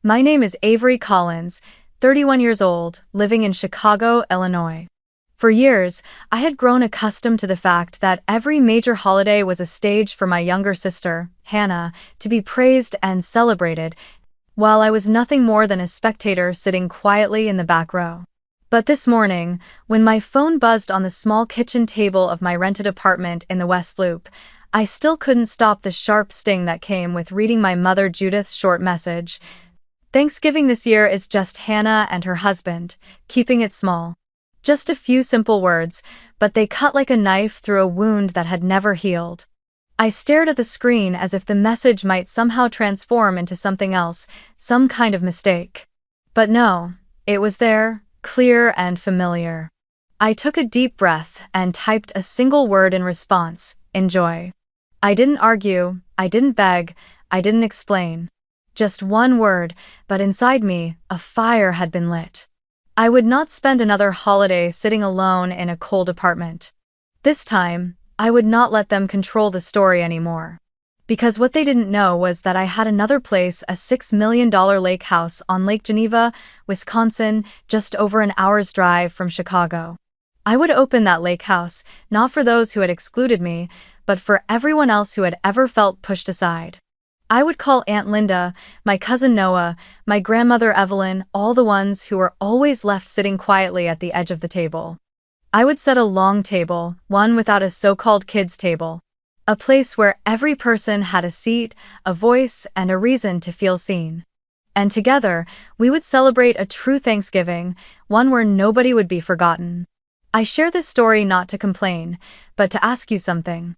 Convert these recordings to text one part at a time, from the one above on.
My name is Avery Collins, 31 years old, living in Chicago, Illinois. For years, I had grown accustomed to the fact that every major holiday was a stage for my younger sister, Hannah, to be praised and celebrated, while I was nothing more than a spectator sitting quietly in the back row. But this morning, when my phone buzzed on the small kitchen table of my rented apartment in the West Loop, I still couldn't stop the sharp sting that came with reading my mother Judith's short message. Thanksgiving this year is just Hannah and her husband, keeping it small. Just a few simple words, but they cut like a knife through a wound that had never healed. I stared at the screen as if the message might somehow transform into something else, some kind of mistake. But no, it was there, clear and familiar. I took a deep breath and typed a single word in response: enjoy. I didn't argue, I didn't beg, I didn't explain. Just one word, but inside me, a fire had been lit. I would not spend another holiday sitting alone in a cold apartment. This time, I would not let them control the story anymore. Because what they didn't know was that I had another place, a $6 million lake house on Lake Geneva, Wisconsin, just over an hour's drive from Chicago. I would open that lake house, not for those who had excluded me, but for everyone else who had ever felt pushed aside. I would call Aunt Linda, my cousin Noah, my grandmother Evelyn, all the ones who were always left sitting quietly at the edge of the table. I would set a long table, one without a so-called kids' table. A place where every person had a seat, a voice, and a reason to feel seen. And together, we would celebrate a true Thanksgiving, one where nobody would be forgotten. I share this story not to complain, but to ask you something.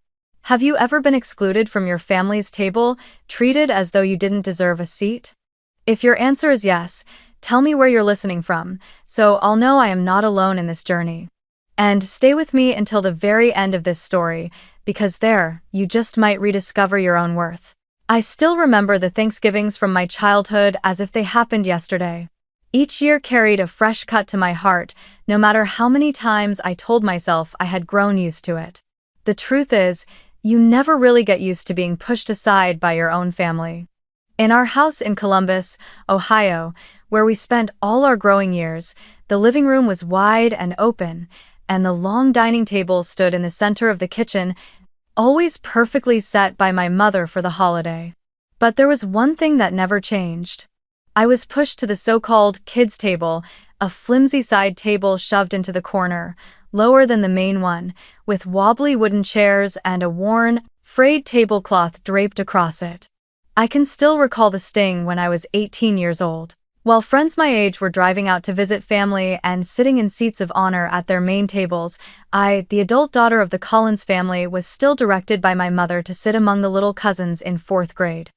Have you ever been excluded from your family's table, treated as though you didn't deserve a seat? If your answer is yes, tell me where you're listening from, so I'll know I am not alone in this journey. And stay with me until the very end of this story, because there, you just might rediscover your own worth. I still remember the Thanksgivings from my childhood as if they happened yesterday. Each year carried a fresh cut to my heart, no matter how many times I told myself I had grown used to it. The truth is, you never really get used to being pushed aside by your own family. In our house in Columbus, Ohio, where we spent all our growing years, the living room was wide and open, and the long dining table stood in the center of the kitchen, always perfectly set by my mother for the holiday. But there was one thing that never changed. I was pushed to the so-called kids' table, a flimsy side table shoved into the corner, lower than the main one, with wobbly wooden chairs and a worn, frayed tablecloth draped across it. I can still recall the sting when I was 18 years old. While friends my age were driving out to visit family and sitting in seats of honor at their main tables, I, the adult daughter of the Collins family, was still directed by my mother to sit among the little cousins in 4th grade.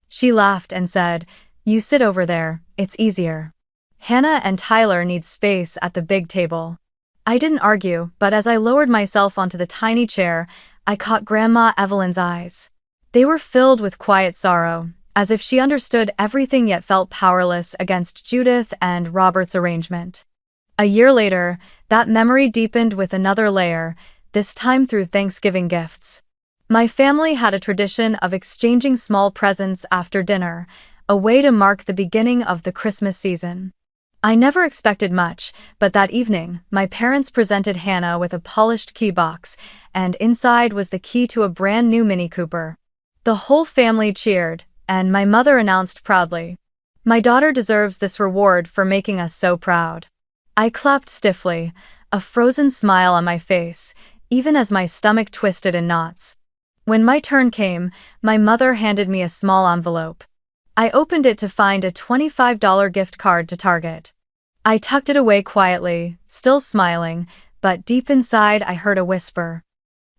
She laughed and said, "You sit over there, it's easier. Hannah and Tyler need space at the big table." I didn't argue, but as I lowered myself onto the tiny chair, I caught Grandma Evelyn's eyes. They were filled with quiet sorrow, as if she understood everything yet felt powerless against Judith and Robert's arrangement. A year later, that memory deepened with another layer, this time through Thanksgiving gifts. My family had a tradition of exchanging small presents after dinner, a way to mark the beginning of the Christmas season. I never expected much, but that evening, my parents presented Hannah with a polished key box, and inside was the key to a brand new Mini Cooper. The whole family cheered, and my mother announced proudly, "My daughter deserves this reward for making us so proud." I clapped stiffly, a frozen smile on my face, even as my stomach twisted in knots. When my turn came, my mother handed me a small envelope. I opened it to find a $25 gift card to Target. I tucked it away quietly, still smiling, but deep inside I heard a whisper.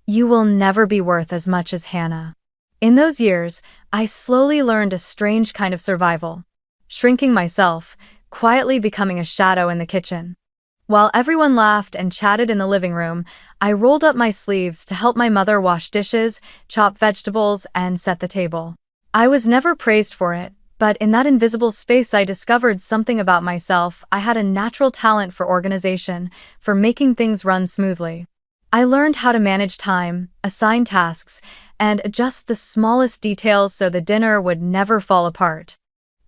"You will never be worth as much as Hannah." In those years, I slowly learned a strange kind of survival. Shrinking myself, quietly becoming a shadow in the kitchen. While everyone laughed and chatted in the living room, I rolled up my sleeves to help my mother wash dishes, chop vegetables, and set the table. I was never praised for it, but in that invisible space I discovered something about myself. I had a natural talent for organization, for making things run smoothly. I learned how to manage time, assign tasks, and adjust the smallest details so the dinner would never fall apart.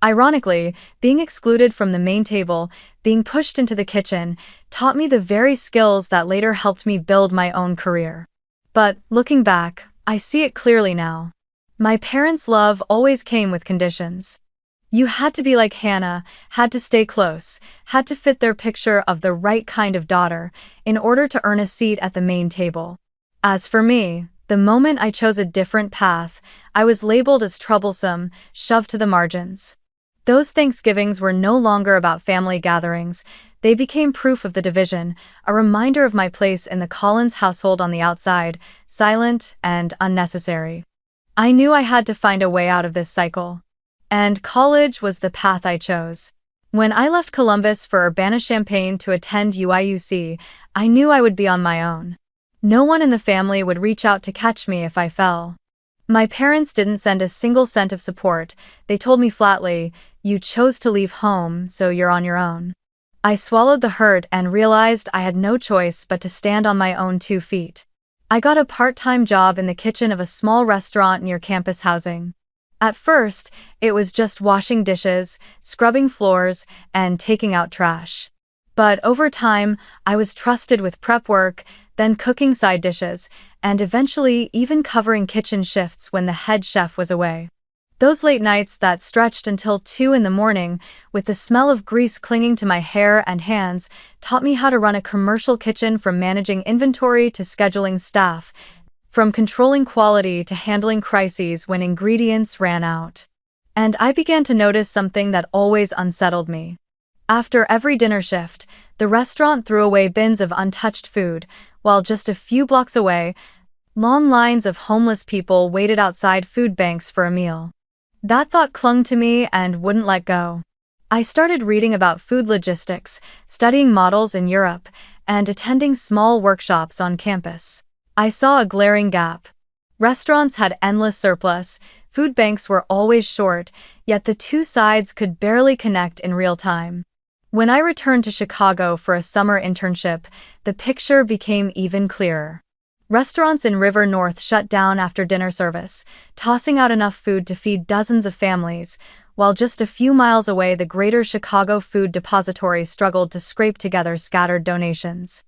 Ironically, being excluded from the main table, being pushed into the kitchen, taught me the very skills that later helped me build my own career. But, looking back, I see it clearly now. My parents' love always came with conditions. You had to be like Hannah, had to stay close, had to fit their picture of the right kind of daughter, in order to earn a seat at the main table. As for me, the moment I chose a different path, I was labeled as troublesome, shoved to the margins. Those Thanksgivings were no longer about family gatherings. They became proof of the division, a reminder of my place in the Collins household on the outside, silent and unnecessary. I knew I had to find a way out of this cycle. And college was the path I chose. When I left Columbus for Urbana-Champaign to attend UIUC, I knew I would be on my own. No one in the family would reach out to catch me if I fell. My parents didn't send a single cent of support. They told me flatly, "You chose to leave home, so you're on your own." I swallowed the hurt and realized I had no choice but to stand on my own 2 feet. I got a part-time job in the kitchen of a small restaurant near campus housing. At first, it was just washing dishes, scrubbing floors, and taking out trash. But over time, I was trusted with prep work, then cooking side dishes, and eventually even covering kitchen shifts when the head chef was away. Those late nights that stretched until 2 in the morning, with the smell of grease clinging to my hair and hands, taught me how to run a commercial kitchen, from managing inventory to scheduling staff, from controlling quality to handling crises when ingredients ran out. And I began to notice something that always unsettled me. After every dinner shift, the restaurant threw away bins of untouched food, while just a few blocks away, long lines of homeless people waited outside food banks for a meal. That thought clung to me and wouldn't let go. I started reading about food logistics, studying models in Europe, and attending small workshops on campus. I saw a glaring gap. Restaurants had endless surplus, food banks were always short, yet the two sides could barely connect in real time. When I returned to Chicago for a summer internship, the picture became even clearer. Restaurants in River North shut down after dinner service, tossing out enough food to feed dozens of families, while just a few miles away the Greater Chicago Food Depository struggled to scrape together scattered donations.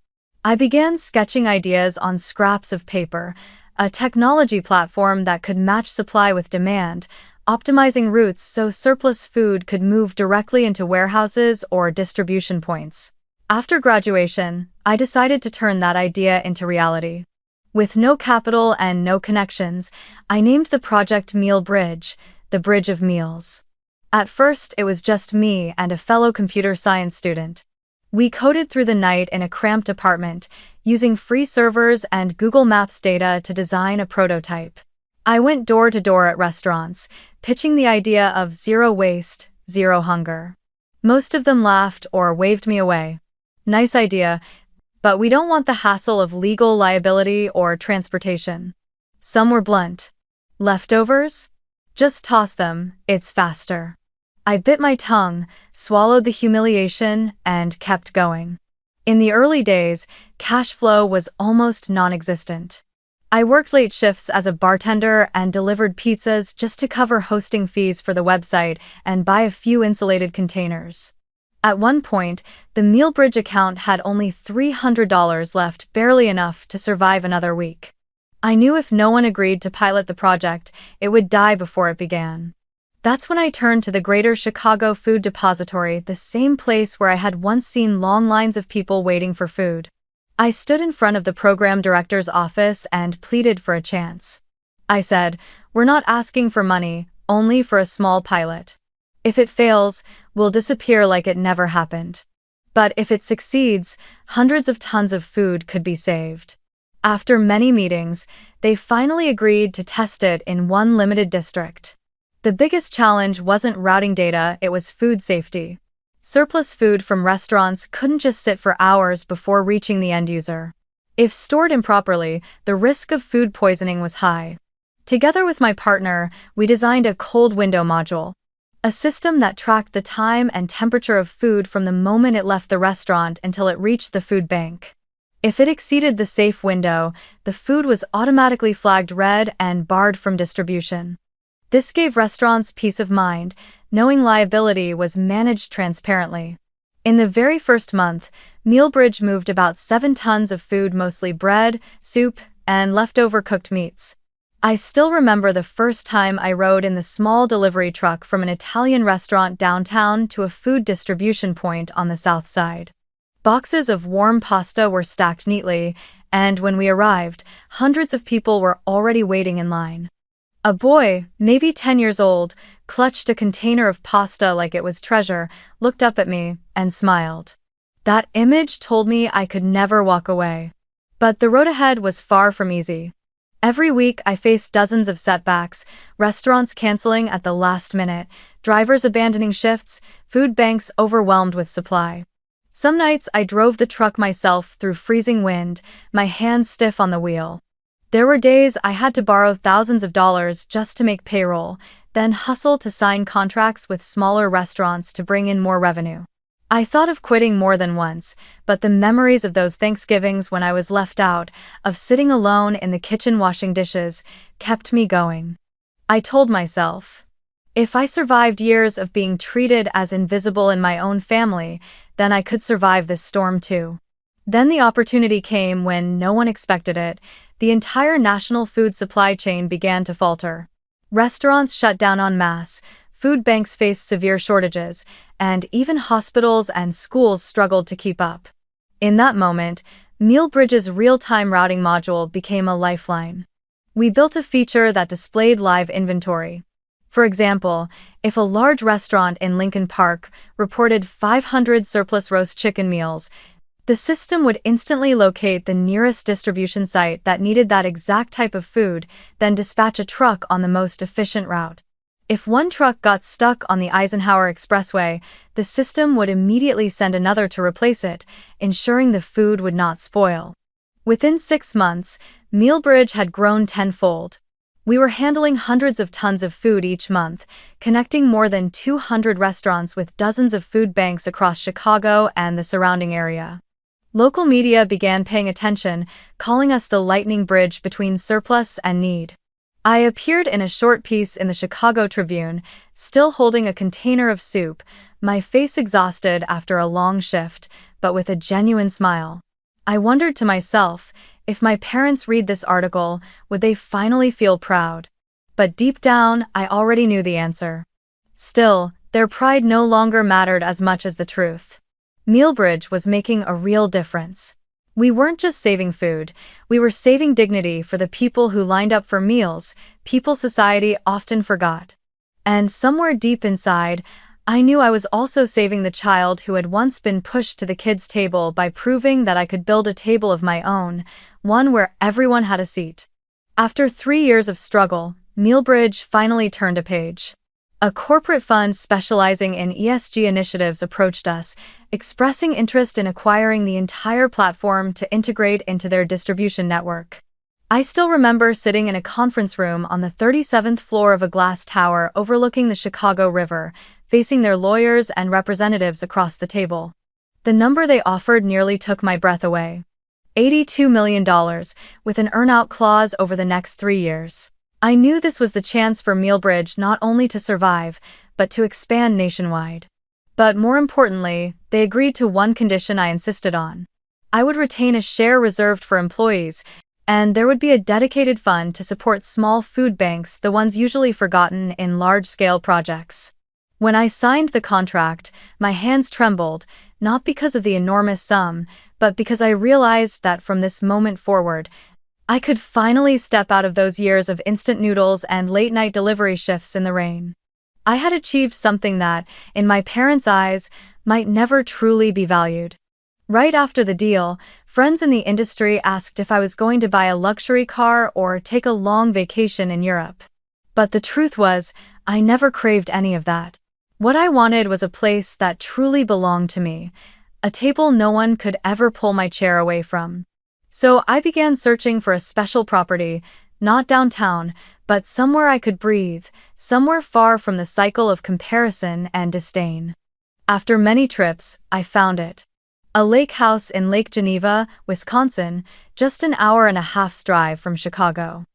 I began sketching ideas on scraps of paper, a technology platform that could match supply with demand, optimizing routes so surplus food could move directly into warehouses or distribution points. After graduation, I decided to turn that idea into reality. With no capital and no connections, I named the project Meal Bridge, the Bridge of Meals. At first, it was just me and a fellow computer science student. We coded through the night in a cramped apartment, using free servers and Google Maps data to design a prototype. I went door to door at restaurants, pitching the idea of zero waste, zero hunger. Most of them laughed or waved me away. Nice idea, but we don't want the hassle of legal liability or transportation. Some were blunt. Leftovers? Just toss them, it's faster. I bit my tongue, swallowed the humiliation, and kept going. In the early days, cash flow was almost non-existent. I worked late shifts as a bartender and delivered pizzas just to cover hosting fees for the website and buy a few insulated containers. At one point, the MealBridge account had only $300 left, barely enough to survive another week. I knew if no one agreed to pilot the project, it would die before it began. That's when I turned to the Greater Chicago Food Depository, the same place where I had once seen long lines of people waiting for food. I stood in front of the program director's office and pleaded for a chance. I said, "We're not asking for money, only for a small pilot. If it fails, we'll disappear like it never happened. But if it succeeds, hundreds of tons of food could be saved." After many meetings, they finally agreed to test it in one limited district. The biggest challenge wasn't routing data, it was food safety. Surplus food from restaurants couldn't just sit for hours before reaching the end user. If stored improperly, the risk of food poisoning was high. Together with my partner, we designed a cold window module, a system that tracked the time and temperature of food from the moment it left the restaurant until it reached the food bank. If it exceeded the safe window, the food was automatically flagged red and barred from distribution. This gave restaurants peace of mind. knowing liability was managed transparently. In the very first month, Mealbridge moved about 7 tons of food, mostly bread, soup, and leftover cooked meats. I still remember the first time I rode in the small delivery truck from an Italian restaurant downtown to a food distribution point on the south side. Boxes of warm pasta were stacked neatly, and when we arrived, hundreds of people were already waiting in line. A boy, maybe 10 years old, clutched a container of pasta like it was treasure, looked up at me, and smiled. That image told me I could never walk away. But the road ahead was far from easy. Every week I faced dozens of setbacks, restaurants canceling at the last minute, drivers abandoning shifts, food banks overwhelmed with supply. Some nights I drove the truck myself through freezing wind, my hands stiff on the wheel. There were days I had to borrow thousands of dollars just to make payroll, then hustle to sign contracts with smaller restaurants to bring in more revenue. I thought of quitting more than once, but the memories of those Thanksgivings when I was left out, of sitting alone in the kitchen washing dishes, kept me going. I told myself, if I survived years of being treated as invisible in my own family, then I could survive this storm too. Then the opportunity came when no one expected it. The entire national food supply chain began to falter. Restaurants shut down en masse, food banks faced severe shortages, and even hospitals and schools struggled to keep up. In that moment, Mealbridge's real-time routing module became a lifeline. We built a feature that displayed live inventory. For example, if a large restaurant in Lincoln Park reported 500 surplus roast chicken meals, the system would instantly locate the nearest distribution site that needed that exact type of food, then dispatch a truck on the most efficient route. If one truck got stuck on the Eisenhower Expressway, the system would immediately send another to replace it, ensuring the food would not spoil. Within 6 months, Mealbridge had grown tenfold. We were handling hundreds of tons of food each month, connecting more than 200 restaurants with dozens of food banks across Chicago and the surrounding area. Local media began paying attention, calling us the lightning bridge between surplus and need. I appeared in a short piece in the Chicago Tribune, still holding a container of soup, my face exhausted after a long shift, but with a genuine smile. I wondered to myself, if my parents read this article, would they finally feel proud? But deep down, I already knew the answer. Still, their pride no longer mattered as much as the truth. Mealbridge was making a real difference. We weren't just saving food, we were saving dignity for the people who lined up for meals, people society often forgot. And somewhere deep inside, I knew I was also saving the child who had once been pushed to the kids' table by proving that I could build a table of my own, one where everyone had a seat. After 3 years of struggle, Mealbridge finally turned a page. A corporate fund specializing in ESG initiatives approached us, expressing interest in acquiring the entire platform to integrate into their distribution network. I still remember sitting in a conference room on the 37th floor of a glass tower overlooking the Chicago River, facing their lawyers and representatives across the table. The number they offered nearly took my breath away. $82 million, with an earn-out clause over the next 3 years. I knew this was the chance for Mealbridge not only to survive, but to expand nationwide. But more importantly, they agreed to one condition I insisted on. I would retain a share reserved for employees, and there would be a dedicated fund to support small food banks, the ones usually forgotten in large-scale projects. When I signed the contract, my hands trembled, not because of the enormous sum, but because I realized that from this moment forward, I could finally step out of those years of instant noodles and late-night delivery shifts in the rain. I had achieved something that, in my parents' eyes, might never truly be valued. Right after the deal, friends in the industry asked if I was going to buy a luxury car or take a long vacation in Europe. But the truth was, I never craved any of that. What I wanted was a place that truly belonged to me, a table no one could ever pull my chair away from. So I began searching for a special property, not downtown, but somewhere I could breathe, somewhere far from the cycle of comparison and disdain. After many trips, I found it. A lake house in Lake Geneva, Wisconsin, just an hour and a half's drive from Chicago.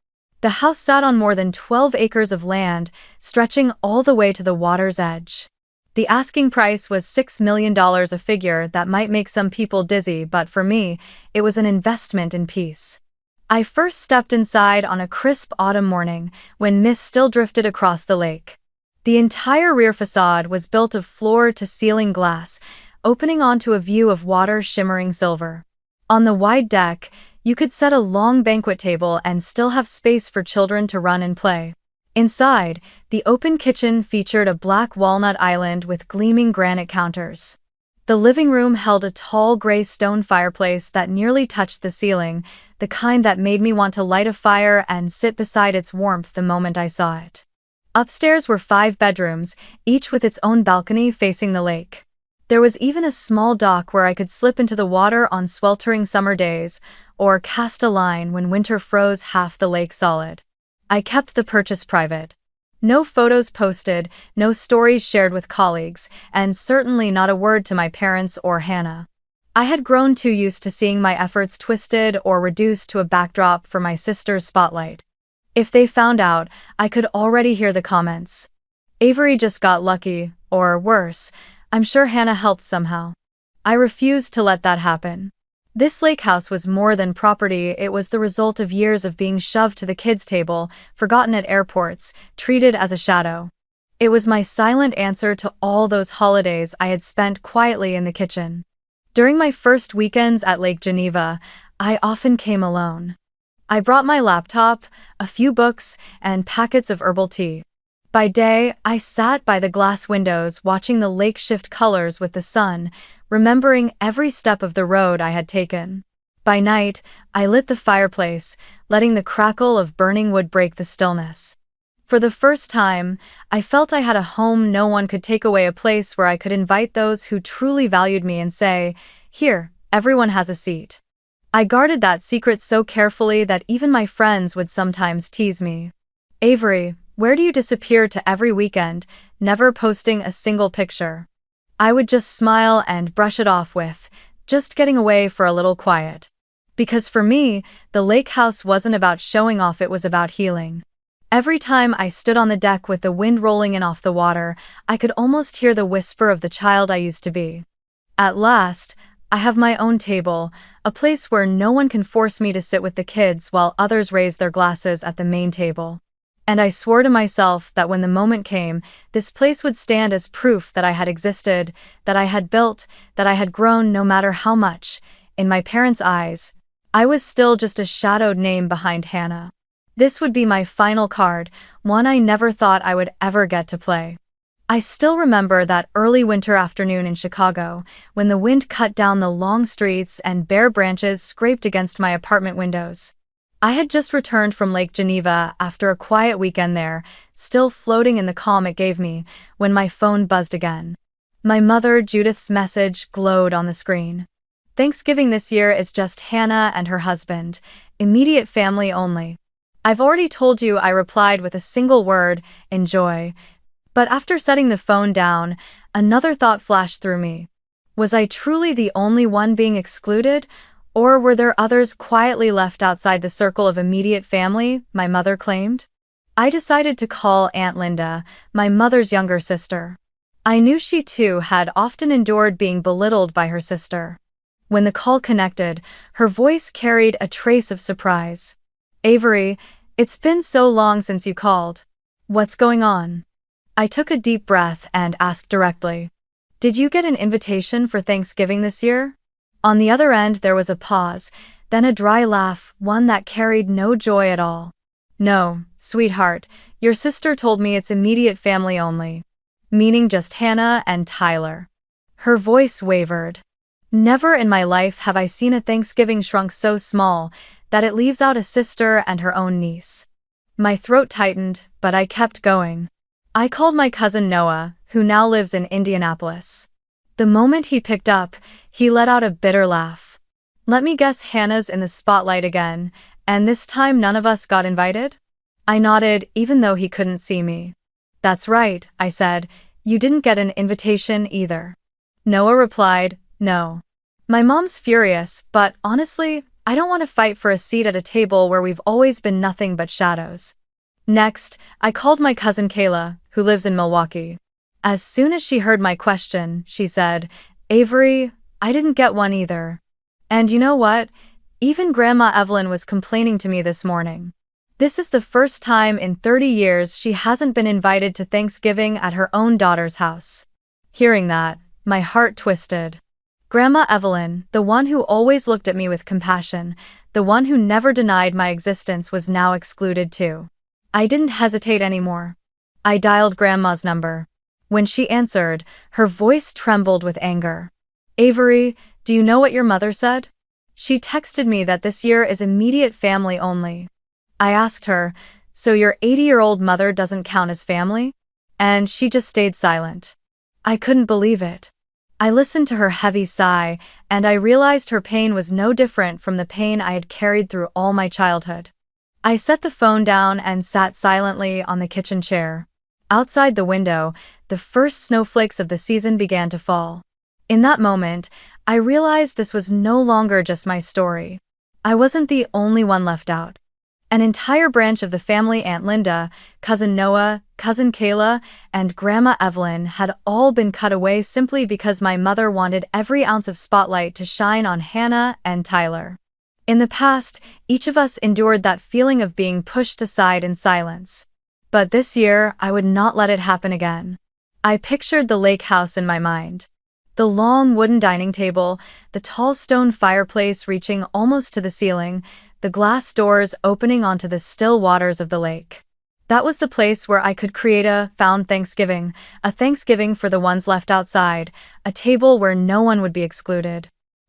The house sat on more than 12 acres of land, stretching all the way to the water's edge. The asking price was $6 million, a figure that might make some people dizzy, but for me, it was an investment in peace. I first stepped inside on a crisp autumn morning when mist still drifted across the lake. The entire rear facade was built of floor-to-ceiling glass, opening onto a view of water shimmering silver. On the wide deck, you could set a long banquet table and still have space for children to run and play. Inside, the open kitchen featured a black walnut island with gleaming granite counters. The living room held a tall gray stone fireplace that nearly touched the ceiling, the kind that made me want to light a fire and sit beside its warmth the moment I saw it. Upstairs were 5 bedrooms, each with its own balcony facing the lake. There was even a small dock where I could slip into the water on sweltering summer days, or cast a line when winter froze half the lake solid. I kept the purchase private. No photos posted, no stories shared with colleagues, and certainly not a word to my parents or Hannah. I had grown too used to seeing my efforts twisted or reduced to a backdrop for my sister's spotlight. If they found out, I could already hear the comments. Avery just got lucky, or worse, I'm sure Hannah helped somehow. I refused to let that happen. This lake house was more than property, it was the result of years of being shoved to the kids' table, forgotten at airports, treated as a shadow. It was my silent answer to all those holidays I had spent quietly in the kitchen. During my first weekends at Lake Geneva, I often came alone. I brought my laptop, a few books, and packets of herbal tea. By day, I sat by the glass windows watching the lake shift colors with the sun, remembering every step of the road I had taken. By night, I lit the fireplace, letting the crackle of burning wood break the stillness. For the first time, I felt I had a home no one could take away, a place where I could invite those who truly valued me and say, "Here, everyone has a seat." I guarded that secret so carefully that even my friends would sometimes tease me. "Avery, where do you disappear to every weekend, never posting a single picture?" I would just smile and brush it off with, "Just getting away for a little quiet." Because for me, the lake house wasn't about showing off, it was about healing. Every time I stood on the deck with the wind rolling in off the water, I could almost hear the whisper of the child I used to be. At last, I have my own table, a place where no one can force me to sit with the kids while others raise their glasses at the main table. And I swore to myself that when the moment came, this place would stand as proof that I had existed, that I had built, that I had grown. No matter how much, in my parents' eyes, I was still just a shadowed name behind Hannah. This would be my final card, one I never thought I would ever get to play. I still remember that early winter afternoon in Chicago, when the wind cut down the long streets and bare branches scraped against my apartment windows. I had just returned from Lake Geneva after a quiet weekend there, still floating in the calm it gave me, when my phone buzzed again. My mother, Judith's message, glowed on the screen. "Thanksgiving this year is just Hannah and her husband, immediate family only." "I've already told you," I replied with a single word, "enjoy." But after setting the phone down, another thought flashed through me. Was I truly the only one being excluded? Or were there others quietly left outside the circle of immediate family, my mother claimed? I decided to call Aunt Linda, my mother's younger sister. I knew she too had often endured being belittled by her sister. When the call connected, her voice carried a trace of surprise. "Avery, it's been so long since you called. What's going on?" I took a deep breath and asked directly, "Did you get an invitation for Thanksgiving this year?" On the other end there was a pause, then a dry laugh, one that carried no joy at all. "No, sweetheart, your sister told me it's immediate family only." "Meaning just Hannah and Tyler?" Her voice wavered. Never in my life have I seen a Thanksgiving shrunk so small that it leaves out a sister and her own niece. My throat tightened, but I kept going. I called my cousin Noah, who now lives in Indianapolis. The moment he picked up, he let out a bitter laugh. "Let me guess, Hannah's in the spotlight again, and this time none of us got invited?" I nodded, even though he couldn't see me. "That's right," I said. "You didn't get an invitation either." Noah replied, "No. My mom's furious, but honestly, I don't want to fight for a seat at a table where we've always been nothing but shadows. Next, I called my cousin Kayla, who lives in Milwaukee. As soon as she heard my question, she said, "Avery, I didn't get one either. And you know what? Even Grandma Evelyn was complaining to me this morning. This is the first time in 30 years she hasn't been invited to Thanksgiving at her own daughter's house." Hearing that, my heart twisted. Grandma Evelyn, the one who always looked at me with compassion, the one who never denied my existence, was now excluded too. I didn't hesitate anymore. I dialed Grandma's number. When she answered, her voice trembled with anger. "Avery, do you know what your mother said? She texted me that this year is immediate family only." I asked her, "So your 80-year-old mother doesn't count as family?" And she just stayed silent. I couldn't believe it. I listened to her heavy sigh, and I realized her pain was no different from the pain I had carried through all my childhood. I set the phone down and sat silently on the kitchen chair. Outside the window, the first snowflakes of the season began to fall. In that moment, I realized this was no longer just my story. I wasn't the only one left out. An entire branch of the family, Aunt Linda, Cousin Noah, Cousin Kayla, and Grandma Evelyn, had all been cut away simply because my mother wanted every ounce of spotlight to shine on Hannah and Tyler. In the past, each of us endured that feeling of being pushed aside in silence. But this year, I would not let it happen again. I pictured the lake house in my mind. The long wooden dining table, the tall stone fireplace reaching almost to the ceiling, the glass doors opening onto the still waters of the lake. That was the place where I could create a found Thanksgiving, a Thanksgiving for the ones left outside, a table where no one would be excluded.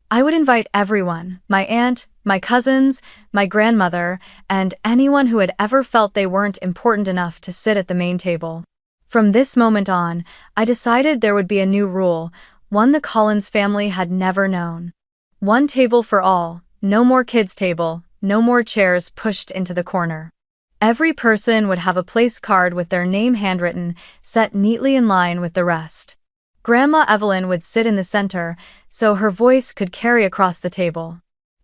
I would invite everyone, my aunt, my cousins, my grandmother, and anyone who had ever felt they weren't important enough to sit at the main table. From this moment on, I decided there would be a new rule, one the Collins family had never known. One table for all, no more kids' table, no more chairs pushed into the corner. Every person would have a place card with their name handwritten, set neatly in line with the rest. Grandma Evelyn would sit in the center, so her voice could carry across the table.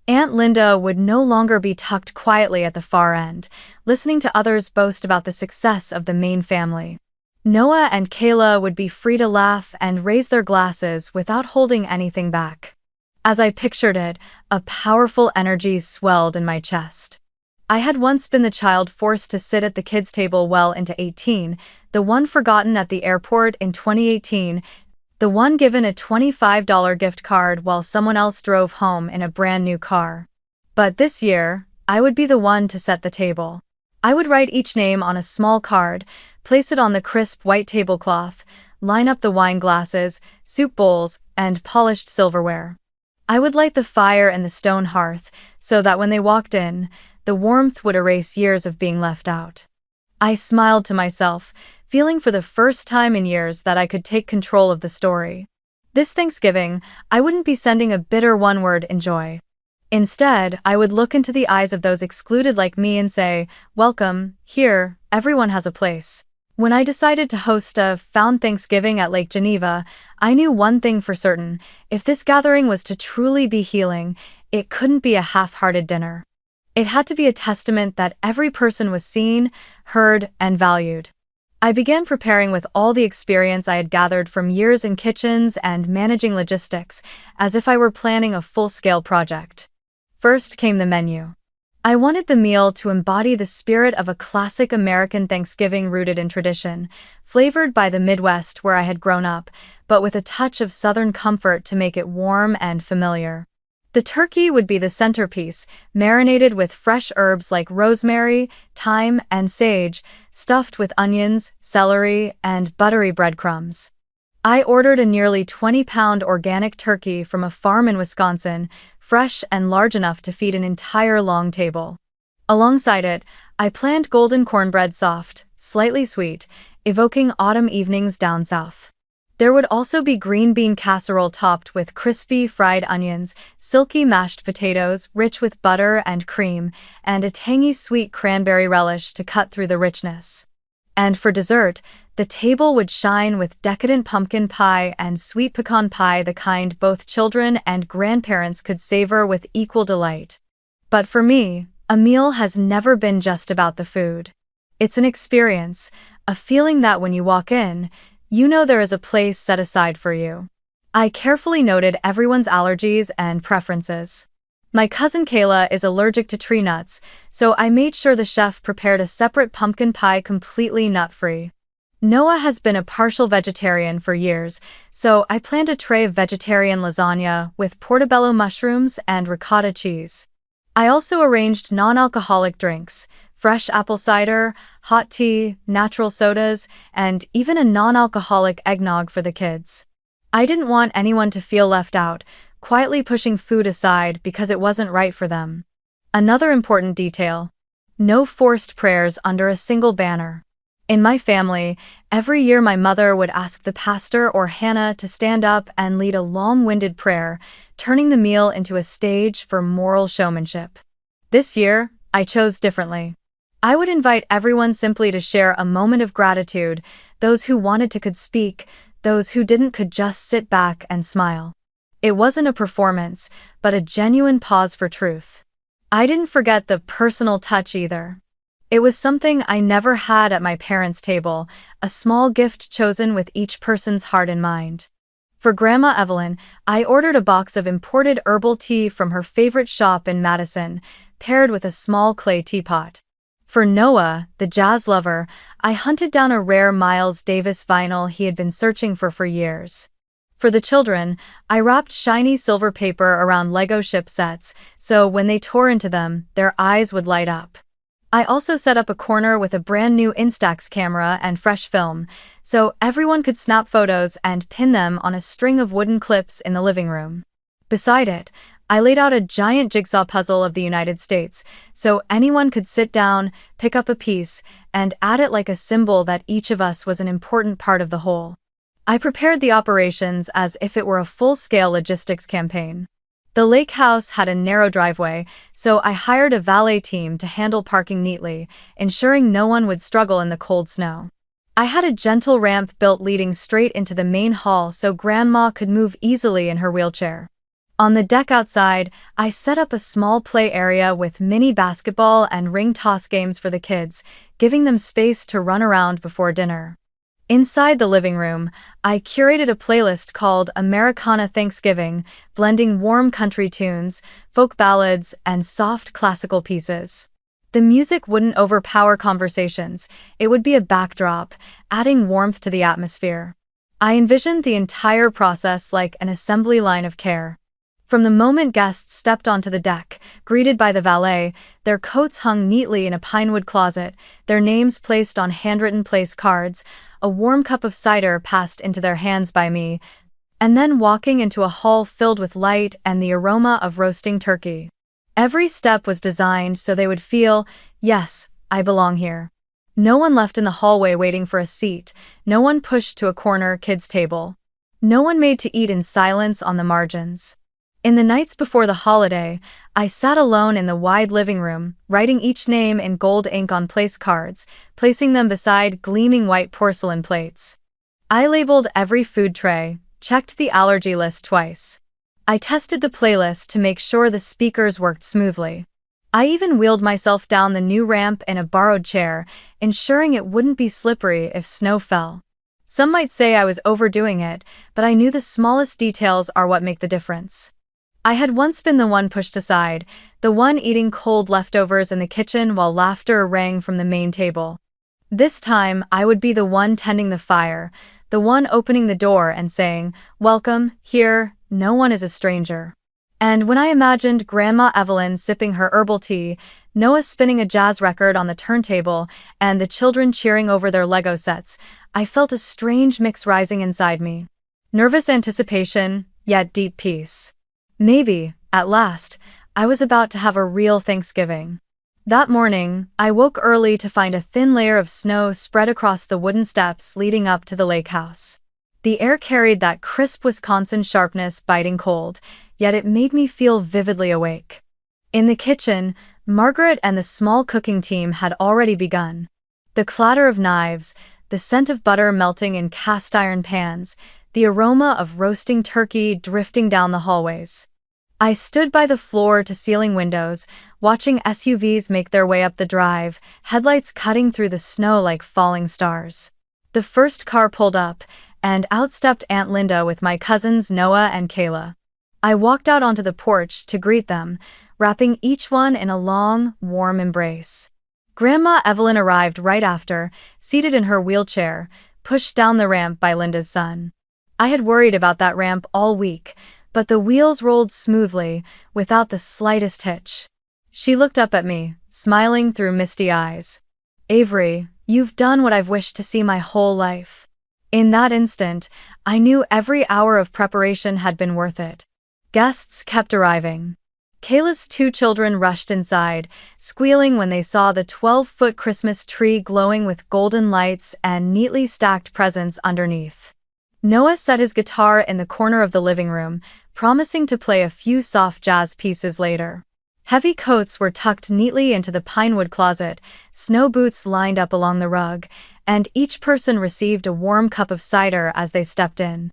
Aunt Linda would no longer be tucked quietly at the far end, listening to others boast about the success of the main family. Noah and Kayla would be free to laugh and raise their glasses without holding anything back. As I pictured it, a powerful energy swelled in my chest. I had once been the child forced to sit at the kids' table well into 18, the one forgotten at the airport in 2018, the one given a $25 gift card while someone else drove home in a brand new car. But this year, I would be the one to set the table. I would write each name on a small card, place it on the crisp white tablecloth, line up the wine glasses, soup bowls, and polished silverware. I would light the fire in the stone hearth so that when they walked in, the warmth would erase years of being left out. I smiled to myself, feeling for the first time in years that I could take control of the story. This Thanksgiving, I wouldn't be sending a bitter one-word "enjoy." Instead, I would look into the eyes of those excluded like me and say, "Welcome, here, everyone has a place." When I decided to host a found Thanksgiving at Lake Geneva, I knew one thing for certain: if this gathering was to truly be healing, it couldn't be a half-hearted dinner. It had to be a testament that every person was seen, heard, and valued. I began preparing with all the experience I had gathered from years in kitchens and managing logistics, as if I were planning a full-scale project. First came the menu. I wanted the meal to embody the spirit of a classic American Thanksgiving rooted in tradition, flavored by the Midwest where I had grown up, but with a touch of Southern comfort to make it warm and familiar. The turkey would be the centerpiece, marinated with fresh herbs like rosemary, thyme, and sage, stuffed with onions, celery, and buttery breadcrumbs. I ordered a nearly 20-pound organic turkey from a farm in Wisconsin, fresh and large enough to feed an entire long table. Alongside it, I planned golden cornbread, soft, slightly sweet, evoking autumn evenings down south. There would also be green bean casserole topped with crispy fried onions, silky mashed potatoes rich with butter and cream, and a tangy sweet cranberry relish to cut through the richness. And for dessert, the table would shine with decadent pumpkin pie and sweet pecan pie, the kind both children and grandparents could savor with equal delight. But for me, a meal has never been just about the food. It's an experience, a feeling that when you walk in, you know there is a place set aside for you. I carefully noted everyone's allergies and preferences. My cousin Kayla is allergic to tree nuts, so I made sure the chef prepared a separate pumpkin pie completely nut-free. Noah has been a partial vegetarian for years, so I planned a tray of vegetarian lasagna with portobello mushrooms and ricotta cheese. I also arranged non-alcoholic drinks, fresh apple cider, hot tea, natural sodas, and even a non-alcoholic eggnog for the kids. I didn't want anyone to feel left out, quietly pushing food aside because it wasn't right for them. Another important detail: no forced prayers under a single banner. In my family, every year my mother would ask the pastor or Hannah to stand up and lead a long-winded prayer, turning the meal into a stage for moral showmanship. This year, I chose differently. I would invite everyone simply to share a moment of gratitude. Those who wanted to could speak, those who didn't could just sit back and smile. It wasn't a performance, but a genuine pause for truth. I didn't forget the personal touch either. It was something I never had at my parents' table, a small gift chosen with each person's heart in mind. For Grandma Evelyn, I ordered a box of imported herbal tea from her favorite shop in Madison, paired with a small clay teapot. For Noah, the jazz lover, I hunted down a rare Miles Davis vinyl he had been searching for years. For the children, I wrapped shiny silver paper around Lego ship sets, so when they tore into them, their eyes would light up. I also set up a corner with a brand new Instax camera and fresh film, so everyone could snap photos and pin them on a string of wooden clips in the living room. Beside it, I laid out a giant jigsaw puzzle of the United States, so anyone could sit down, pick up a piece, and add it like a symbol that each of us was an important part of the whole. I prepared the operations as if it were a full-scale logistics campaign. The lake house had a narrow driveway, so I hired a valet team to handle parking neatly, ensuring no one would struggle in the cold snow. I had a gentle ramp built leading straight into the main hall so Grandma could move easily in her wheelchair. On the deck outside, I set up a small play area with mini basketball and ring toss games for the kids, giving them space to run around before dinner. Inside the living room, I curated a playlist called Americana Thanksgiving, blending warm country tunes, folk ballads, and soft classical pieces. The music wouldn't overpower conversations, it would be a backdrop, adding warmth to the atmosphere. I envisioned the entire process like an assembly line of care. From the moment guests stepped onto the deck, greeted by the valet, their coats hung neatly in a pinewood closet, their names placed on handwritten place cards, a warm cup of cider passed into their hands by me, and then walking into a hall filled with light and the aroma of roasting turkey. Every step was designed so they would feel, yes, I belong here. No one left in the hallway waiting for a seat, no one pushed to a corner kids' table. No one made to eat in silence on the margins. In the nights before the holiday, I sat alone in the wide living room, writing each name in gold ink on place cards, placing them beside gleaming white porcelain plates. I labeled every food tray, checked the allergy list twice. I tested the playlist to make sure the speakers worked smoothly. I even wheeled myself down the new ramp in a borrowed chair, ensuring it wouldn't be slippery if snow fell. Some might say I was overdoing it, but I knew the smallest details are what make the difference. I had once been the one pushed aside, the one eating cold leftovers in the kitchen while laughter rang from the main table. This time, I would be the one tending the fire, the one opening the door and saying, "Welcome, here, no one is a stranger." And when I imagined Grandma Evelyn sipping her herbal tea, Noah spinning a jazz record on the turntable, and the children cheering over their Lego sets, I felt a strange mix rising inside me. Nervous anticipation, yet deep peace. Maybe, at last, I was about to have a real Thanksgiving. That morning, I woke early to find a thin layer of snow spread across the wooden steps leading up to the lake house. The air carried that crisp Wisconsin sharpness, biting cold, yet it made me feel vividly awake. In the kitchen, Margaret and the small cooking team had already begun. The clatter of knives, the scent of butter melting in cast iron pans, the aroma of roasting turkey drifting down the hallways. I stood by the floor-to-ceiling windows, watching SUVs make their way up the drive, headlights cutting through the snow like falling stars. The first car pulled up, and out stepped Aunt Linda with my cousins Noah and Kayla. I walked out onto the porch to greet them, wrapping each one in a long, warm embrace. Grandma Evelyn arrived right after, seated in her wheelchair, pushed down the ramp by Linda's son. I had worried about that ramp all week, but the wheels rolled smoothly, without the slightest hitch. She looked up at me, smiling through misty eyes. "Avery, you've done what I've wished to see my whole life." In that instant, I knew every hour of preparation had been worth it. Guests kept arriving. Kayla's 2 children rushed inside, squealing when they saw the 12-foot Christmas tree glowing with golden lights and neatly stacked presents underneath. Noah set his guitar in the corner of the living room, promising to play a few soft jazz pieces later. Heavy coats were tucked neatly into the pinewood closet, snow boots lined up along the rug, and each person received a warm cup of cider as they stepped in.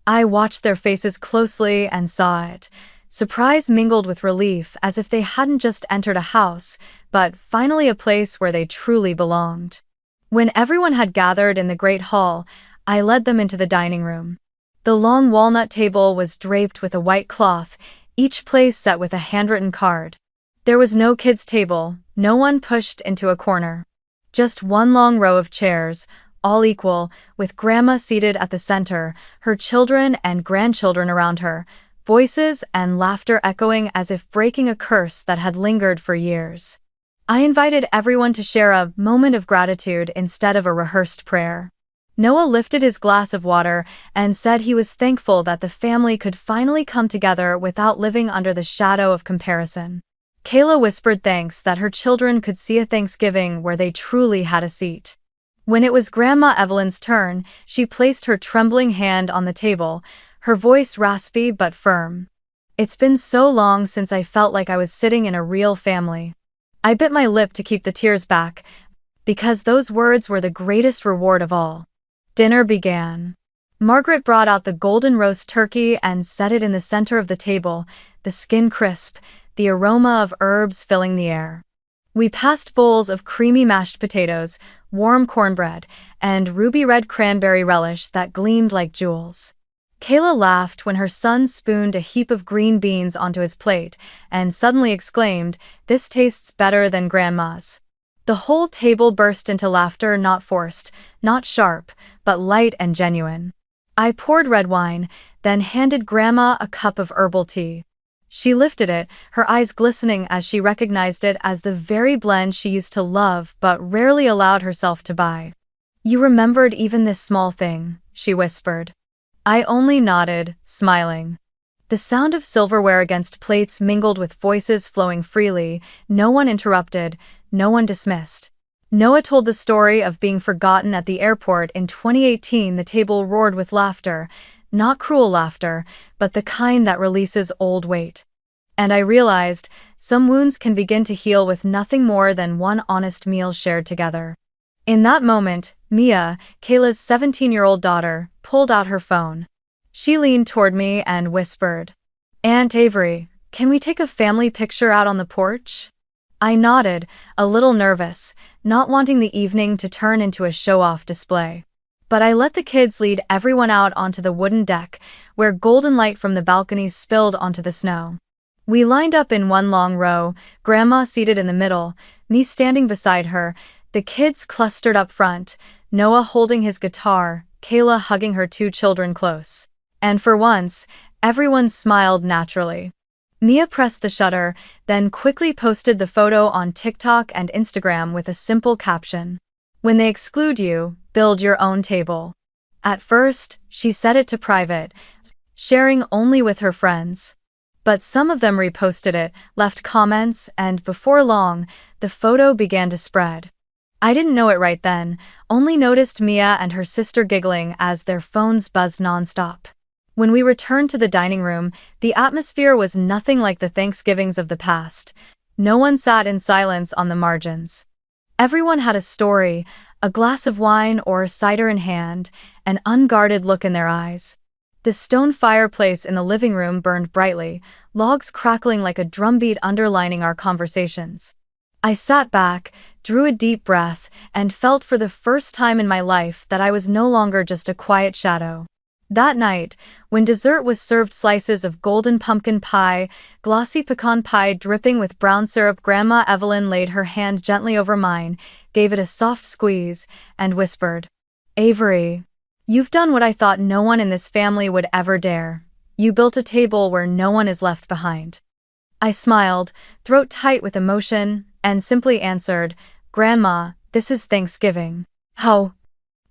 I watched their faces closely and saw it. Surprise mingled with relief, as if they hadn't just entered a house, but finally a place where they truly belonged. When everyone had gathered in the great hall, I led them into the dining room. The long walnut table was draped with a white cloth, each place set with a handwritten card. There was no kids' table, no one pushed into a corner. Just one long row of chairs, all equal, with Grandma seated at the center, her children and grandchildren around her, voices and laughter echoing as if breaking a curse that had lingered for years. I invited everyone to share a moment of gratitude instead of a rehearsed prayer. Noah lifted his glass of water and said he was thankful that the family could finally come together without living under the shadow of comparison. Kayla whispered thanks that her children could see a Thanksgiving where they truly had a seat. When it was Grandma Evelyn's turn, she placed her trembling hand on the table, her voice raspy but firm. "It's been so long since I felt like I was sitting in a real family." I bit my lip to keep the tears back, because those words were the greatest reward of all. Dinner began. Margaret brought out the golden roast turkey and set it in the center of the table, the skin crisp, the aroma of herbs filling the air. We passed bowls of creamy mashed potatoes, warm cornbread, and ruby-red cranberry relish that gleamed like jewels. Kayla laughed when her son spooned a heap of green beans onto his plate and suddenly exclaimed, "This tastes better than Grandma's." The whole table burst into laughter, not forced, not sharp, but light and genuine. I poured red wine, then handed Grandma a cup of herbal tea. She lifted it, her eyes glistening as she recognized it as the very blend she used to love but rarely allowed herself to buy. "You remembered even this small thing," she whispered. I only nodded, smiling. The sound of silverware against plates mingled with voices flowing freely, no one interrupted, no one dismissed. Noah told the story of being forgotten at the airport in 2018. The table roared with laughter, not cruel laughter, but the kind that releases old weight. And I realized, some wounds can begin to heal with nothing more than one honest meal shared together. In that moment, Mia, Kayla's 17-year-old daughter, pulled out her phone. She leaned toward me and whispered, "Aunt Avery, can we take a family picture out on the porch?" I nodded, a little nervous, not wanting the evening to turn into a show-off display. But I let the kids lead everyone out onto the wooden deck, where golden light from the balconies spilled onto the snow. We lined up in one long row, Grandma seated in the middle, me standing beside her, the kids clustered up front, Noah holding his guitar, Kayla hugging her 2 children close. And for once, everyone smiled naturally. Mia pressed the shutter, then quickly posted the photo on TikTok and Instagram with a simple caption. "When they exclude you, build your own table." At first, she set it to private, sharing only with her friends. But some of them reposted it, left comments, and before long, the photo began to spread. I didn't know it right then, only noticed Mia and her sister giggling as their phones buzzed nonstop. When we returned to the dining room, the atmosphere was nothing like the Thanksgivings of the past. No one sat in silence on the margins. Everyone had a story, a glass of wine or cider in hand, an unguarded look in their eyes. The stone fireplace in the living room burned brightly, logs crackling like a drumbeat underlining our conversations. I sat back, drew a deep breath, and felt for the first time in my life that I was no longer just a quiet shadow. That night, when dessert was served, slices of golden pumpkin pie, glossy pecan pie dripping with brown syrup, Grandma Evelyn laid her hand gently over mine, gave it a soft squeeze, and whispered, "Avery, you've done what I thought no one in this family would ever dare. You built a table where no one is left behind." I smiled, throat tight with emotion, and simply answered, "Grandma, this is Thanksgiving." How?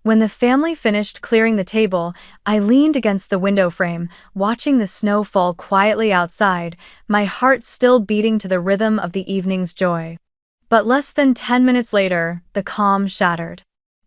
When the family finished clearing the table, I leaned against the window frame, watching the snow fall quietly outside, my heart still beating to the rhythm of the evening's joy. But less than 10 minutes later, the calm shattered.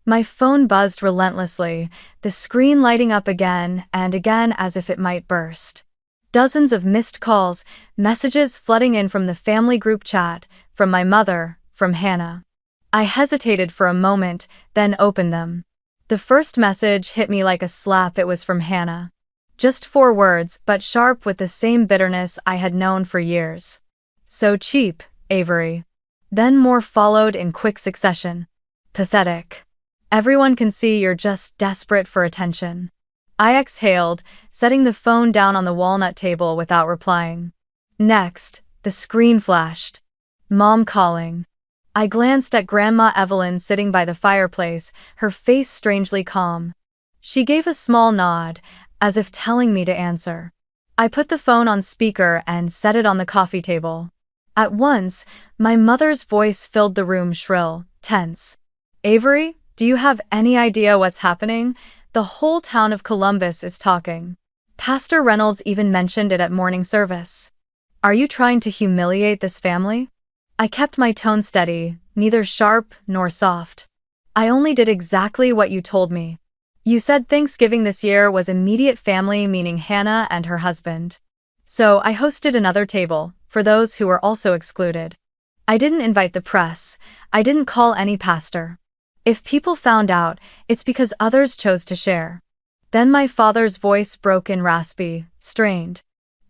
My phone buzzed relentlessly, the screen lighting up again and again as if it might burst. Dozens of missed calls, messages flooding in from the family group chat, from my mother, from Hannah. I hesitated for a moment, then opened them. The first message hit me like a slap. It was from Hannah. Just 4 words, but sharp with the same bitterness I had known for years. "So cheap, Avery." Then more followed in quick succession. "Pathetic. Everyone can see you're just desperate for attention." I exhaled, setting the phone down on the walnut table without replying. Next, the screen flashed. "Mom calling." I glanced at Grandma Evelyn sitting by the fireplace, her face strangely calm. She gave a small nod, as if telling me to answer. I put the phone on speaker and set it on the coffee table. At once, my mother's voice filled the room, shrill, tense. "Avery, do you have any idea what's happening? The whole town of Columbus is talking. Pastor Reynolds even mentioned it at morning service. Are you trying to humiliate this family?" I kept my tone steady, neither sharp nor soft. "I only did exactly what you told me. You said Thanksgiving this year was immediate family, meaning Hannah and her husband. So I hosted another table, for those who were also excluded. I didn't invite the press. I didn't call any pastor. If people found out, it's because others chose to share." Then my father's voice broke in raspy, strained.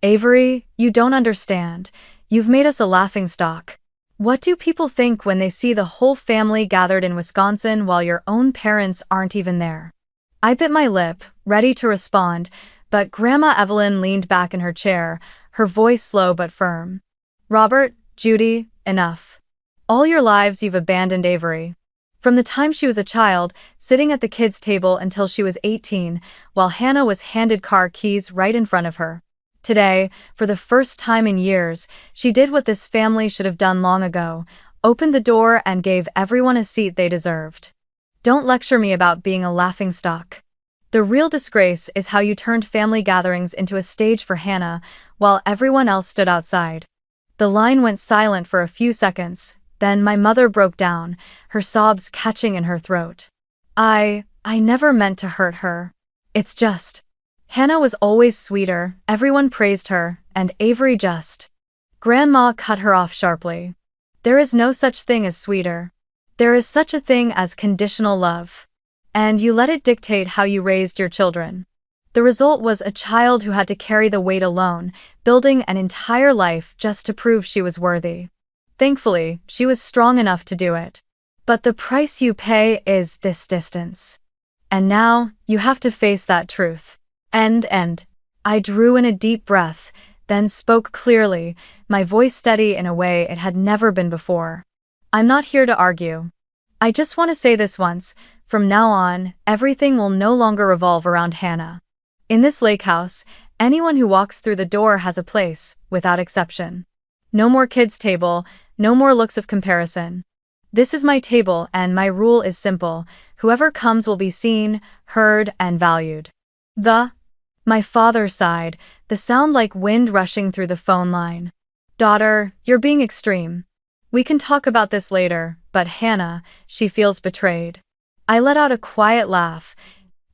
"Avery, you don't understand. You've made us a laughingstock. What do people think when they see the whole family gathered in Wisconsin while your own parents aren't even there?" I bit my lip, ready to respond, but Grandma Evelyn leaned back in her chair, her voice slow but firm. "Robert, Judy, enough. All your lives you've abandoned Avery. From the time she was a child, sitting at the kids' table until she was 18, while Hannah was handed car keys right in front of her. Today, for the first time in years, she did what this family should have done long ago, opened the door and gave everyone a seat they deserved. Don't lecture me about being a laughingstock. The real disgrace is how you turned family gatherings into a stage for Hannah, while everyone else stood outside." The line went silent for a few seconds, then my mother broke down, her sobs catching in her throat. I never meant to hurt her. It's just... Hannah was always sweeter, everyone praised her, and Avery just... Grandma cut her off sharply. "There is no such thing as sweeter. There is such a thing as conditional love. And you let it dictate how you raised your children." The result was a child who had to carry the weight alone, building an entire life just to prove she was worthy. Thankfully, she was strong enough to do it. But the price you pay is this distance. And now, you have to face that truth. And. I drew in a deep breath, then spoke clearly, my voice steady in a way it had never been before. "I'm not here to argue. I just want to say this once, from now on, everything will no longer revolve around Hannah. In this lake house, anyone who walks through the door has a place, without exception. No more kids' table, no more looks of comparison. This is my table and my rule is simple, whoever comes will be seen, heard, and valued." My father sighed, the sound like wind rushing through the phone line. "Daughter, you're being extreme. We can talk about this later, but Hannah, she feels betrayed." I let out a quiet laugh,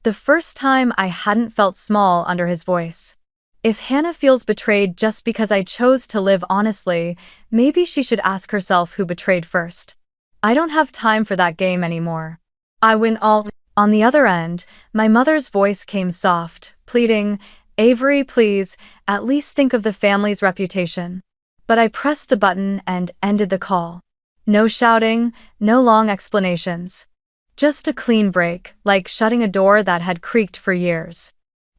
the first time I hadn't felt small under his voice. If Hannah feels betrayed just because I chose to live honestly, maybe she should ask herself who betrayed first. I don't have time for that game anymore. I win all. On the other end, my mother's voice came soft, pleading, "Avery, please, at least think of the family's reputation." But I pressed the button and ended the call. No shouting, no long explanations. Just a clean break, like shutting a door that had creaked for years.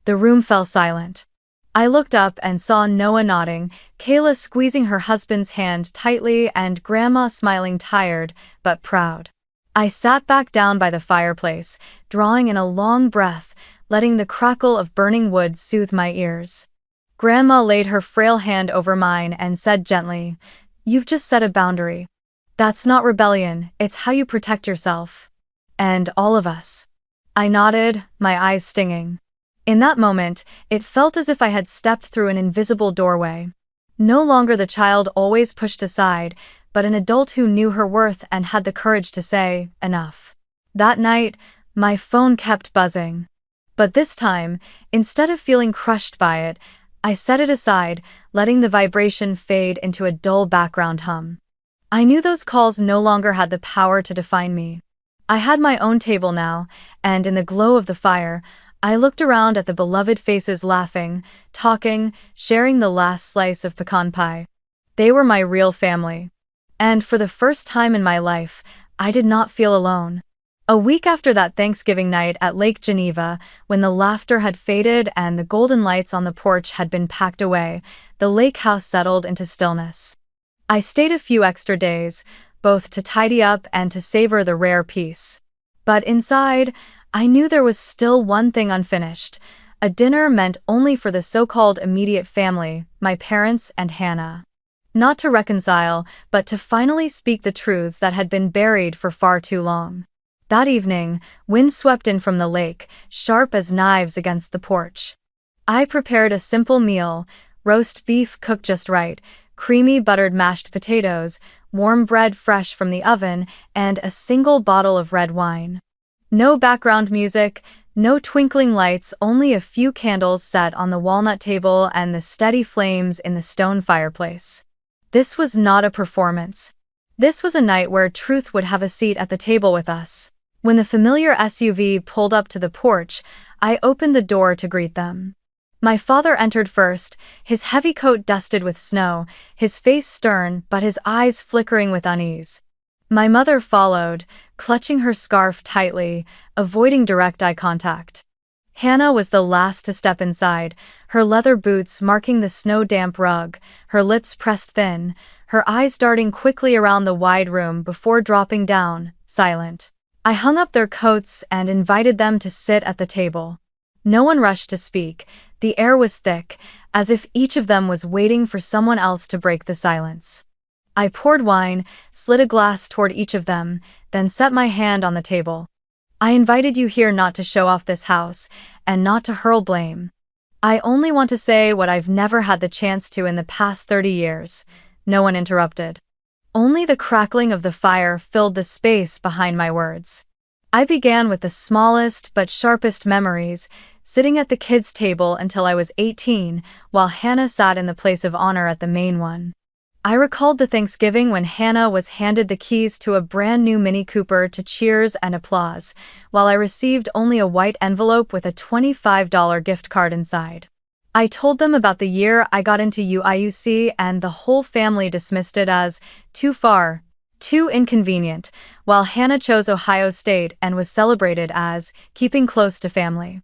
The room fell silent. I looked up and saw Noah nodding, Kayla squeezing her husband's hand tightly, and Grandma smiling tired, but proud. I sat back down by the fireplace, drawing in a long breath, letting the crackle of burning wood soothe my ears. Grandma laid her frail hand over mine and said gently, "You've just set a boundary. That's not rebellion, it's how you protect yourself. And all of us." I nodded, my eyes stinging. In that moment, it felt as if I had stepped through an invisible doorway. No longer the child always pushed aside, but an adult who knew her worth and had the courage to say, "Enough." That night, my phone kept buzzing. But this time, instead of feeling crushed by it, I set it aside, letting the vibration fade into a dull background hum. I knew those calls no longer had the power to define me. I had my own table now, and in the glow of the fire, I looked around at the beloved faces laughing, talking, sharing the last slice of pecan pie. They were my real family. And for the first time in my life, I did not feel alone. A week after that Thanksgiving night at Lake Geneva, when the laughter had faded and the golden lights on the porch had been packed away, the lake house settled into stillness. I stayed a few extra days, both to tidy up and to savor the rare peace. But inside, I knew there was still one thing unfinished, a dinner meant only for the so-called immediate family, my parents and Hannah. Not to reconcile, but to finally speak the truths that had been buried for far too long. That evening, wind swept in from the lake, sharp as knives against the porch. I prepared a simple meal, roast beef cooked just right, creamy buttered mashed potatoes, warm bread fresh from the oven, and a single bottle of red wine. No background music, no twinkling lights, only a few candles set on the walnut table and the steady flames in the stone fireplace. This was not a performance. This was a night where truth would have a seat at the table with us. When the familiar SUV pulled up to the porch, I opened the door to greet them. My father entered first, his heavy coat dusted with snow, his face stern but his eyes flickering with unease. My mother followed, clutching her scarf tightly, avoiding direct eye contact. Hannah was the last to step inside, her leather boots marking the snow-damp rug, her lips pressed thin, her eyes darting quickly around the wide room before dropping down, silent. I hung up their coats and invited them to sit at the table. No one rushed to speak, the air was thick, as if each of them was waiting for someone else to break the silence. I poured wine, slid a glass toward each of them, then set my hand on the table. "I invited you here not to show off this house, and not to hurl blame. I only want to say what I've never had the chance to in the past 30 years. No one interrupted. Only the crackling of the fire filled the space behind my words. I began with the smallest but sharpest memories, sitting at the kids' table until I was 18, while Hannah sat in the place of honor at the main one. I recalled the Thanksgiving when Hannah was handed the keys to a brand new Mini Cooper to cheers and applause, while I received only a white envelope with a $25 gift card inside. I told them about the year I got into UIUC, and the whole family dismissed it as too far, too inconvenient, while Hannah chose Ohio State and was celebrated as keeping close to family.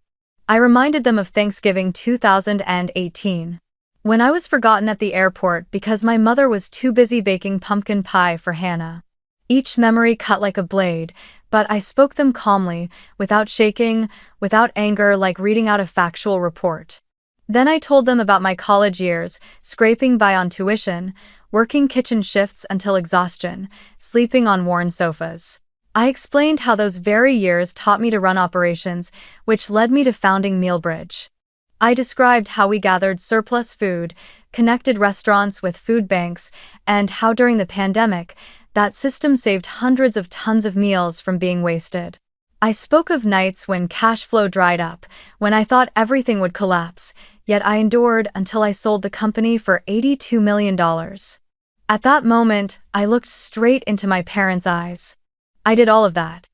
I reminded them of Thanksgiving 2018. When I was forgotten at the airport because my mother was too busy baking pumpkin pie for Hannah. Each memory cut like a blade, but I spoke them calmly, without shaking, without anger, like reading out a factual report. Then I told them about my college years, scraping by on tuition, working kitchen shifts until exhaustion, sleeping on worn sofas. I explained how those very years taught me to run operations, which led me to founding Mealbridge. I described how we gathered surplus food, connected restaurants with food banks, and how during the pandemic, that system saved hundreds of tons of meals from being wasted. I spoke of nights when cash flow dried up, when I thought everything would collapse, yet I endured until I sold the company for $82 million. At that moment, I looked straight into my parents' eyes. I did all of that.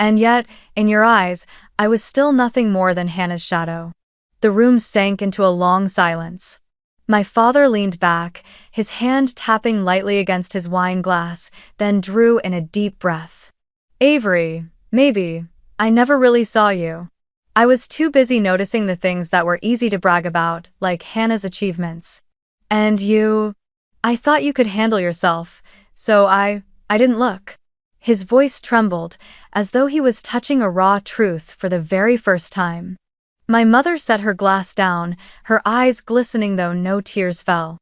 And yet, in your eyes, I was still nothing more than Hannah's shadow. The room sank into a long silence. My father leaned back, his hand tapping lightly against his wine glass, then drew in a deep breath. Avery, maybe, I never really saw you. I was too busy noticing the things that were easy to brag about, like Hannah's achievements. And you? I thought you could handle yourself, so I didn't look. His voice trembled, as though he was touching a raw truth for the very first time. My mother set her glass down, her eyes glistening though no tears fell.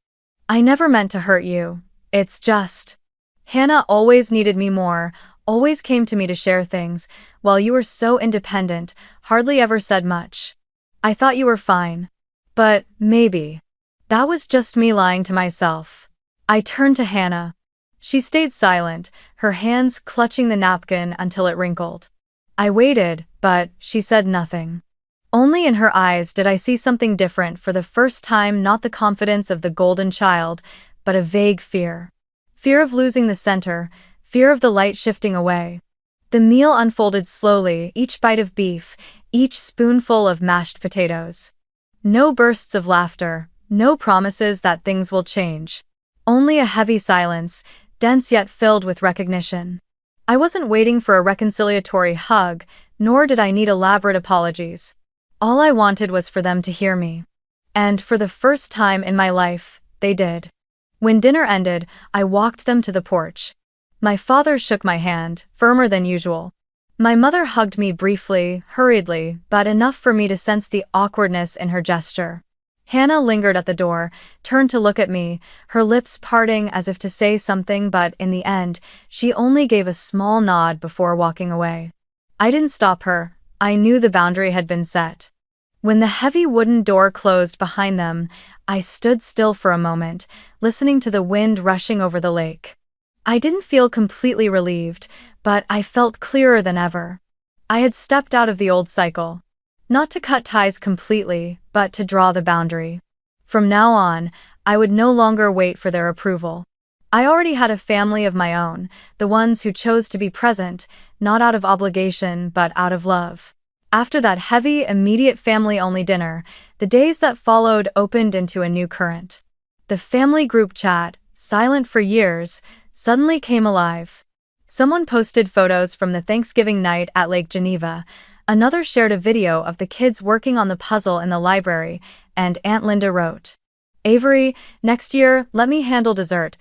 I never meant to hurt you. It's just. Hannah always needed me more, always came to me to share things, while you were so independent, hardly ever said much. I thought you were fine. But, maybe. That was just me lying to myself. I turned to Hannah. She stayed silent, her hands clutching the napkin until it wrinkled. I waited, but she said nothing. Only in her eyes did I see something different for the first time, not the confidence of the golden child, but a vague fear. Fear of losing the center, fear of the light shifting away. The meal unfolded slowly, each bite of beef, each spoonful of mashed potatoes. No bursts of laughter, no promises that things will change. Only a heavy silence, dense yet filled with recognition. I wasn't waiting for a reconciliatory hug, nor did I need elaborate apologies. All I wanted was for them to hear me. And for the first time in my life, they did. When dinner ended, I walked them to the porch. My father shook my hand, firmer than usual. My mother hugged me briefly, hurriedly, but enough for me to sense the awkwardness in her gesture. Hannah lingered at the door, turned to look at me, her lips parting as if to say something, but in the end, she only gave a small nod before walking away. I didn't stop her. I knew the boundary had been set. When the heavy wooden door closed behind them, I stood still for a moment, listening to the wind rushing over the lake. I didn't feel completely relieved, but I felt clearer than ever. I had stepped out of the old cycle. Not to cut ties completely, but to draw the boundary. From now on, I would no longer wait for their approval. I already had a family of my own, the ones who chose to be present, not out of obligation but out of love. After that heavy, immediate family-only dinner, the days that followed opened into a new current. The family group chat, silent for years, suddenly came alive. Someone posted photos from the Thanksgiving night at Lake Geneva, another shared a video of the kids working on the puzzle in the library, and Aunt Linda wrote, "Avery, next year, let me handle dessert.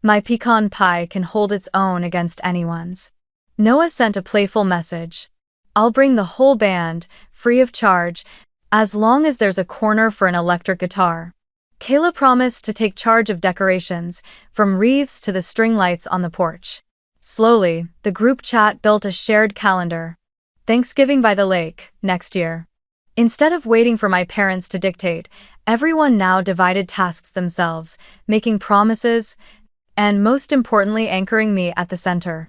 My pecan pie can hold its own against anyone's." Noah sent a playful message. "I'll bring the whole band, free of charge, as long as there's a corner for an electric guitar." Kayla promised to take charge of decorations, from wreaths to the string lights on the porch. Slowly, the group chat built a shared calendar. Thanksgiving by the lake, next year. Instead of waiting for my parents to dictate, everyone now divided tasks themselves, making promises, and most importantly anchoring me at the center.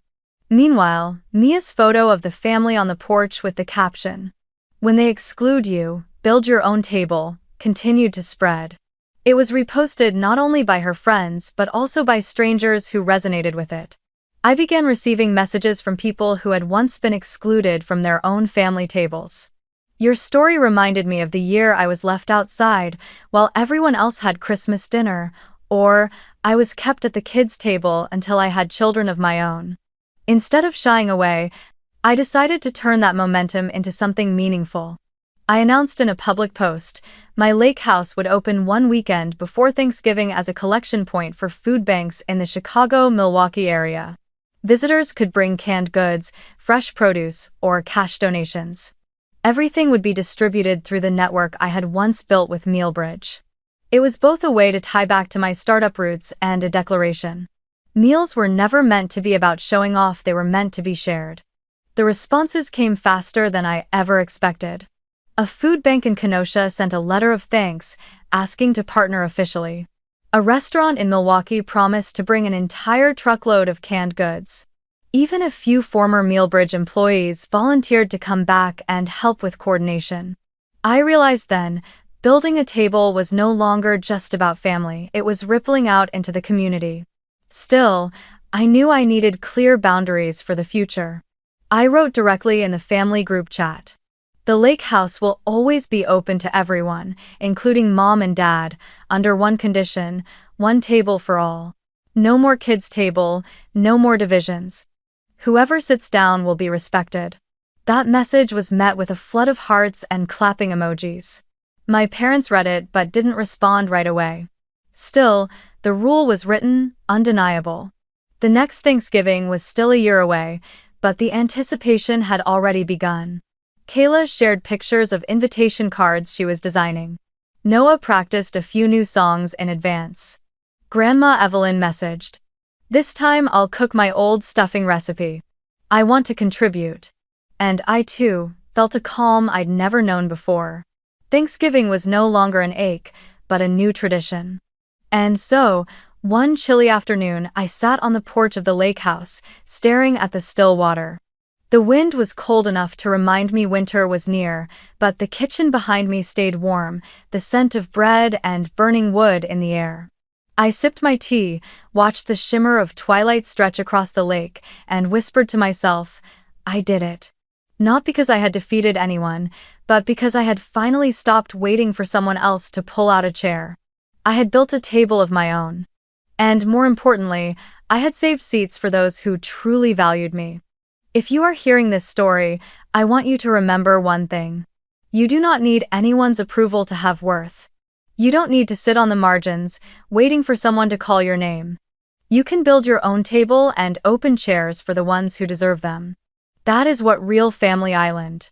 Meanwhile, Mia's photo of the family on the porch with the caption, "When they exclude you, build your own table," continued to spread. It was reposted not only by her friends but also by strangers who resonated with it. I began receiving messages from people who had once been excluded from their own family tables. "Your story reminded me of the year I was left outside while everyone else had Christmas dinner," or "I was kept at the kids' table until I had children of my own." Instead of shying away, I decided to turn that momentum into something meaningful. I announced in a public post, my lake house would open one weekend before Thanksgiving as a collection point for food banks in the Chicago-Milwaukee area. Visitors could bring canned goods, fresh produce, or cash donations. Everything would be distributed through the network I had once built with MealBridge. It was both a way to tie back to my startup roots and a declaration. Meals were never meant to be about showing off, they were meant to be shared. The responses came faster than I ever expected. A food bank in Kenosha sent a letter of thanks, asking to partner officially. A restaurant in Milwaukee promised to bring an entire truckload of canned goods. Even a few former MealBridge employees volunteered to come back and help with coordination. I realized then, building a table was no longer just about family, it was rippling out into the community. Still, I knew I needed clear boundaries for the future. I wrote directly in the family group chat. The lake house will always be open to everyone, including mom and dad, under one condition: one table for all. No more kids' table, no more divisions. Whoever sits down will be respected. That message was met with a flood of hearts and clapping emojis. My parents read it but didn't respond right away. Still, the rule was written, undeniable. The next Thanksgiving was still a year away, but the anticipation had already begun. Kayla shared pictures of invitation cards she was designing. Noah practiced a few new songs in advance. Grandma Evelyn messaged, "This time I'll cook my old stuffing recipe. I want to contribute." And I too felt a calm I'd never known before. Thanksgiving was no longer an ache, but a new tradition. And so, one chilly afternoon, I sat on the porch of the lake house, staring at the still water. The wind was cold enough to remind me winter was near, but the kitchen behind me stayed warm, the scent of bread and burning wood in the air. I sipped my tea, watched the shimmer of twilight stretch across the lake, and whispered to myself, I did it. Not because I had defeated anyone, but because I had finally stopped waiting for someone else to pull out a chair. I had built a table of my own. And more importantly, I had saved seats for those who truly valued me. If you are hearing this story, I want you to remember one thing. You do not need anyone's approval to have worth. You don't need to sit on the margins, waiting for someone to call your name. You can build your own table and open chairs for the ones who deserve them. That is what real Family Island